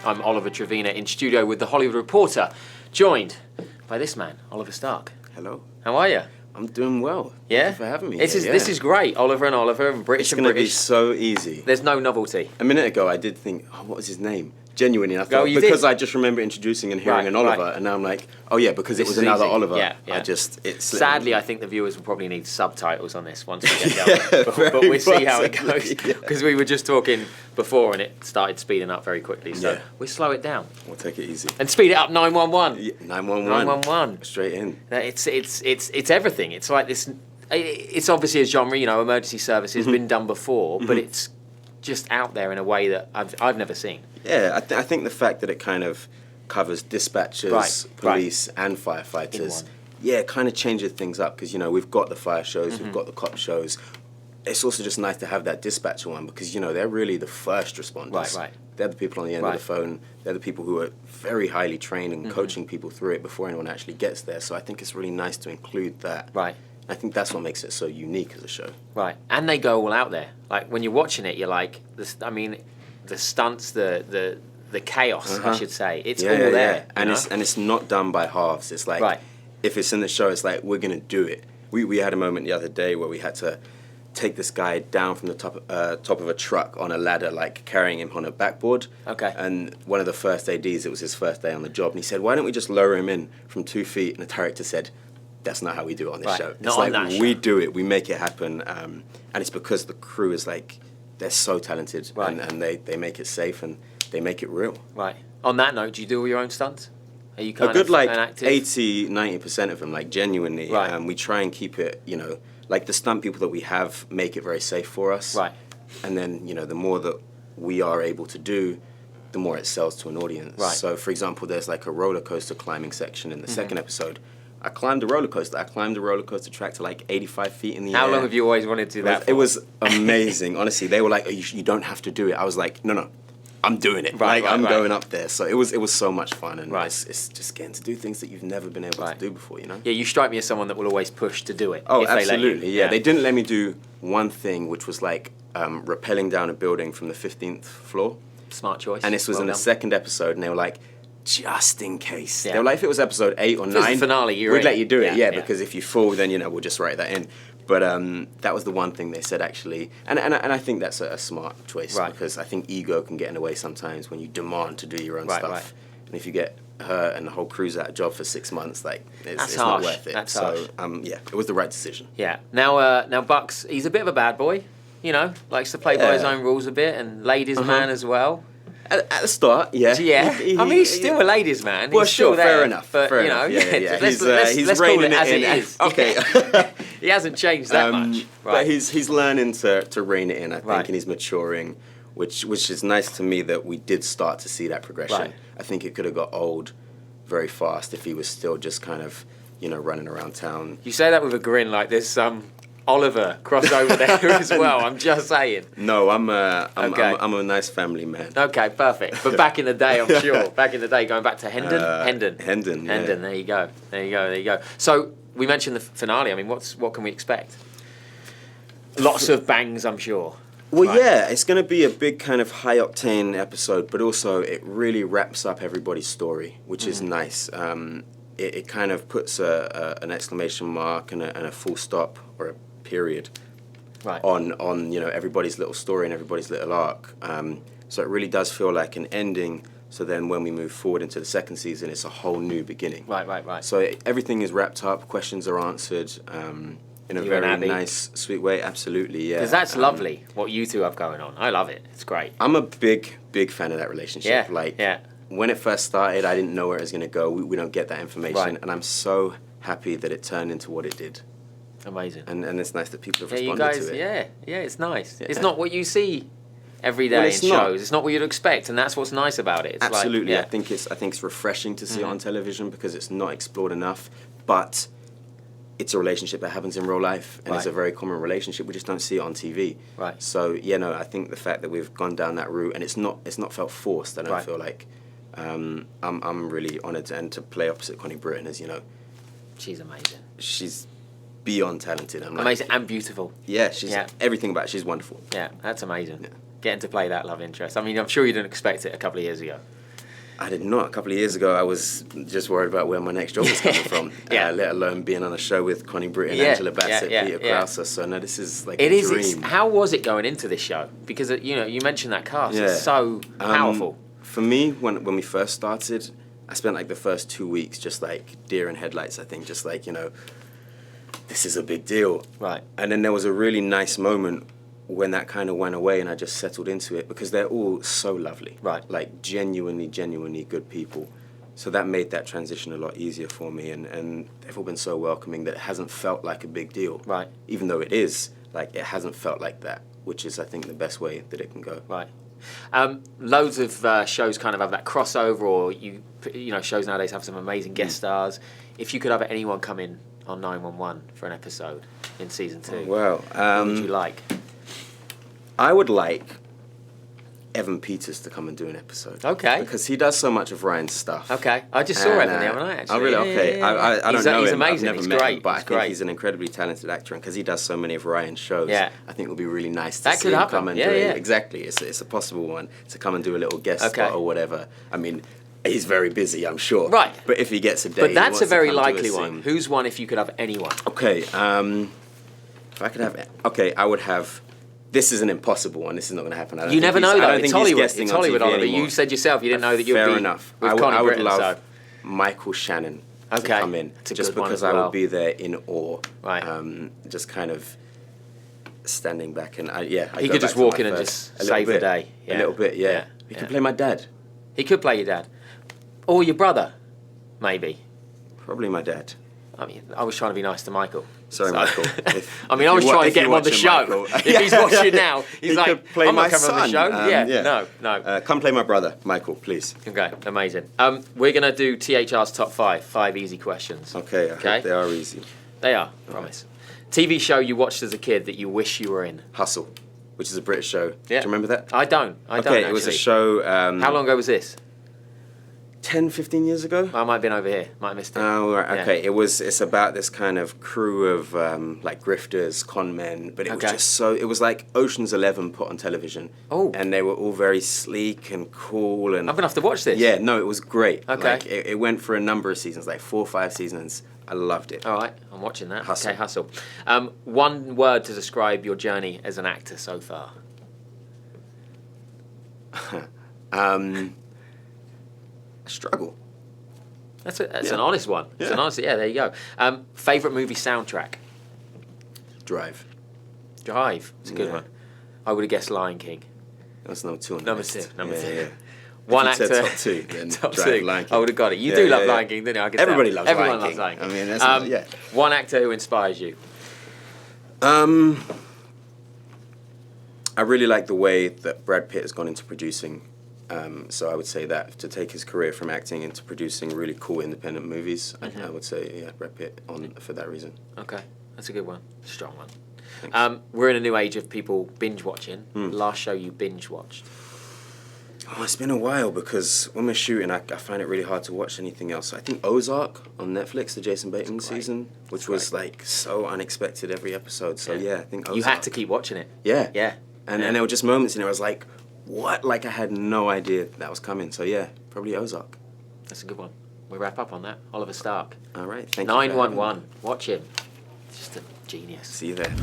I'm Oliver Trevina in studio with The Hollywood Reporter, joined by this man, Oliver Stark. Hello. How are you? I'm doing well. Yeah? Thank you for having me. This is great. Oliver and Oliver and British It's and going to be British. so easy. There's no novelty. A minute ago, I did think, oh, what was his name? Genuinely, I thought, Oh, you because did? I just remember introducing and hearing Right, an Oliver, right. and now I'm like, oh yeah, because it This was is another easy. Oliver. Yeah. It slipped Sadly, me. I think the viewers will probably need subtitles on this once we get going. But we'll see how it goes. possibly, yeah. Because we were just talking before and it started speeding up very quickly. So Yeah. we'll slow it down. We'll take it easy. And speed it up 911. Yeah, 911. 911. Straight in. It's everything. It's like this. It's obviously a genre, you know, emergency service has been done before, but it's just out there in a way that I've never seen. Yeah, I think the fact that it kind of covers dispatchers, Right, police, and firefighters, it kind of changes things up because, you know, we've got the fire shows, we've got the cop shows. It's also just nice to have that dispatcher one because, you know, they're really the first responders. Right. They're the people on the end of the phone. They're the people who are very highly trained and coaching people through it before anyone actually gets there. So I think it's really nice to include that. Right. I think that's what makes it so unique as a show. Right. And they go all out there. Like, when you're watching it, you're like, the stunts, the chaos, I should say. It's all there. Yeah. And it's not done by halves. It's like, if it's in the show, it's like, we're going to do it. We had a moment the other day where we had to take this guy down from the top of a truck on a ladder, like carrying him on a backboard. Okay. And one of the first ADs, it was his first day on the job, and he said, why don't we just lower him in from 2 feet? And the director said, that's not how we do it on this show. Not on that show. We do it, we make it happen. And it's because the crew is like, they're so talented, and they make it safe and they make it real. Right. On that note, do you do all your own stunts? Are you kind a good of like an active? 80-90% of them, like genuinely. Right. We try and keep it, you know, like the stunt people that we have make it very safe for us. Right. And then, you know, the more that we are able to do, the more it sells to an audience. Right. So, for example, there's like a roller coaster climbing section in the second episode. I climbed a roller coaster. I climbed the roller coaster track to like 85 feet in the air. How long have you always wanted to do that for? It was amazing. Honestly, they were like, you don't have to do it. I was like, no, I'm doing it. I'm going up there. So it was so much fun, and it's just getting to do things that you've never been able to do before, you know? Yeah, you strike me as someone that will always push to do it. Oh, if they let absolutely. you. Yeah, they didn't let me do one thing, which was like rappelling down a building from the 15th floor. Smart choice. And this was in the second episode, and they were like, just in case. Yeah. They were like, if it was episode 8 or 9, the finale, we'd let you do it, yeah, because if you fall, then, you know, we'll just write that in. But that was the one thing they said, actually. And I think that's a smart choice, because I think ego can get in the way sometimes when you demand to do your own stuff. Right. And if you get her and the whole crew's out of job for 6 months, like, it's not worth it. That's so, yeah, it was the right decision. Yeah. Now Bucks, he's a bit of a bad boy, you know, likes to play by his own rules a bit, and ladies' man as well. At the start, yeah. Yeah. I mean, he's still a ladies' man. Well, he's still there, fair enough. But, fair you know, enough. Yeah. Let's call it as it is. Okay. He hasn't changed that much. Right. But he's learning to rein it in, I think, and he's maturing, which is nice to me that we did start to see that progression. Right. I think it could have got old very fast if he was still just kind of, you know, running around town. You say that with a grin, like there's some Oliver crossover there as well. I'm just saying. No, I'm a nice family man. Okay, perfect. But back in the day, I'm sure. Back in the day, going back to Hendon. Hendon. There you go. So we mentioned the finale. I mean, what can we expect? Lots of bangs, I'm sure. Well, yeah, it's going to be a big kind of high-octane episode, but also it really wraps up everybody's story, which is nice. It kind of puts an exclamation mark and a full stop or a period on you know, everybody's little story and everybody's little arc. So it really does feel like an ending. So then when we move forward into the second season, it's a whole new beginning. Right. So everything is wrapped up, questions are answered in a very nice, sweet way. Absolutely, yeah. Because that's lovely, what you two have going on. I love it. It's great. I'm a big fan of that relationship. When it first started, I didn't know where it was going to go. We don't get that information. And I'm so happy that it turned into what it did. Amazing. And it's nice that people have you responded guys, to it. Yeah, it's nice. Yeah. It's not what you see every day in shows. It's not what you'd expect, and that's what's nice about it. It's absolutely. Like, I think it's refreshing to see it on television because it's not explored enough, but it's a relationship that happens in real life, and it's a very common relationship. We just don't see it on TV. Right. So, I think the fact that we've gone down that route, and it's not felt forced. I don't feel like I'm really honoured to play opposite Connie Britton, as you know. She's amazing. She's beyond talented. Amazing and beautiful. Yeah, she's everything about it. She's wonderful. Yeah, that's amazing. Yeah. Getting to play that love interest. I mean, I'm sure you didn't expect it a couple of years ago. I did not. A couple of years ago, I was just worried about where my next job was coming from, let alone being on a show with Connie Britton, Angela Bassett, Peter Krause. So no, this is like a dream. How was it going into this show? Because you mentioned that cast. It's so powerful. For me, when we first started, I spent like the first 2 weeks just like deer in headlights. I think just like this is a big deal. Right. And then there was a really nice moment when that kind of went away and I just settled into it because they're all so lovely. Right. Like genuinely good people. So that made that transition a lot easier for me and they've all been so welcoming that it hasn't felt like a big deal. Right. Even though it is, like it hasn't felt like that, which is I think the best way that it can go. Right. Loads of shows kind of have that crossover or shows nowadays have some amazing guest stars. If you could have anyone come in on 911 for an episode in season 2, who would you like? I would like Evan Peters to come and do an episode. Okay. Because he does so much of Ryan's stuff. Okay. I just saw Evan the other night, actually. Oh, really? Okay. Yeah. I don't know he's him. Amazing. I've never met him, but I think he's an incredibly talented actor. And because he does so many of Ryan's shows, I think it would be really nice to see him come and do it. Exactly. It's a possible one to come and do a little guest spot or whatever. I mean, he's very busy, I'm sure. Right. But if he gets a day, but that's a very likely one. Who's one if you could have anyone? Okay. If I could have... Okay, I would have... This is an impossible one. This is not going to happen. You never know, though. It's Hollywood. It's Hollywood, Oliver. You said yourself you didn't know that you'd be Fair enough. with Connie I would Britton, love Michael Shannon to come in. Just because I would be there in awe. Right. Just kind of standing back and he could just walk in and just save the day. A little bit, yeah. He could play my dad. He could play your dad. Or your brother, maybe. Probably my dad. I mean, I was trying to be nice to Michael. Sorry, Michael. I was trying to get him on the show. If he's watching now, he's like, I'm not coming on the show. No. Come play my brother, Michael, please. Okay, amazing. We're going to do THR's top 5 easy questions. Okay, I hope they are easy. They are, promise. TV show you watched as a kid that you wish you were in? Hustle, which is a British show. Yeah. Do you remember that? I don't, it was a show... How long ago was this? 10, 15 years ago? I might have been over here. Might have missed it. Oh, right. Okay. It's about this kind of crew of like grifters, con men, but it was just it was like Ocean's 11 put on television. Oh. And they were all very sleek and cool. And I'm going to have to watch this. Yeah, no, it was great. Okay. Like, it went for a number of seasons, like 4 or 5 seasons. I loved it. All right, I'm watching that. Hustle. Okay, Hustle. One word to describe your journey as an actor so far. Struggle. That's an honest one. It's an honest. Yeah, there you go. Favorite movie soundtrack? Drive. It's a good one. I would have guessed Lion King. That's number 2 on the Number list. 2. Number 2. Yeah. One if you actor. said top 2, then top Drive, 2. Lion King. I would have got it. You do love Lion King, don't you? Everybody loves Lion King. Everyone loves Lion King. I mean, that's one actor who inspires you? I really like the way that Brad Pitt has gone into producing. So I would say that to take his career from acting into producing really cool independent movies, I would say Brad Pitt for that reason. Okay, that's a good one, strong one. We're in a new age of people binge watching. Last show you binge watched? Oh, it's been a while because when we're shooting, I find it really hard to watch anything else. I think Ozark on Netflix, the Jason Bateman season, which was like so unexpected every episode. So I think Ozark. You had to keep watching it. Yeah. And there were just moments in it I was like, what? Like I had no idea that was coming. So probably Ozark. That's a good one. We wrap up on that. Oliver Stark. All right, thank you. 911. Watch him. Just a genius. See you there.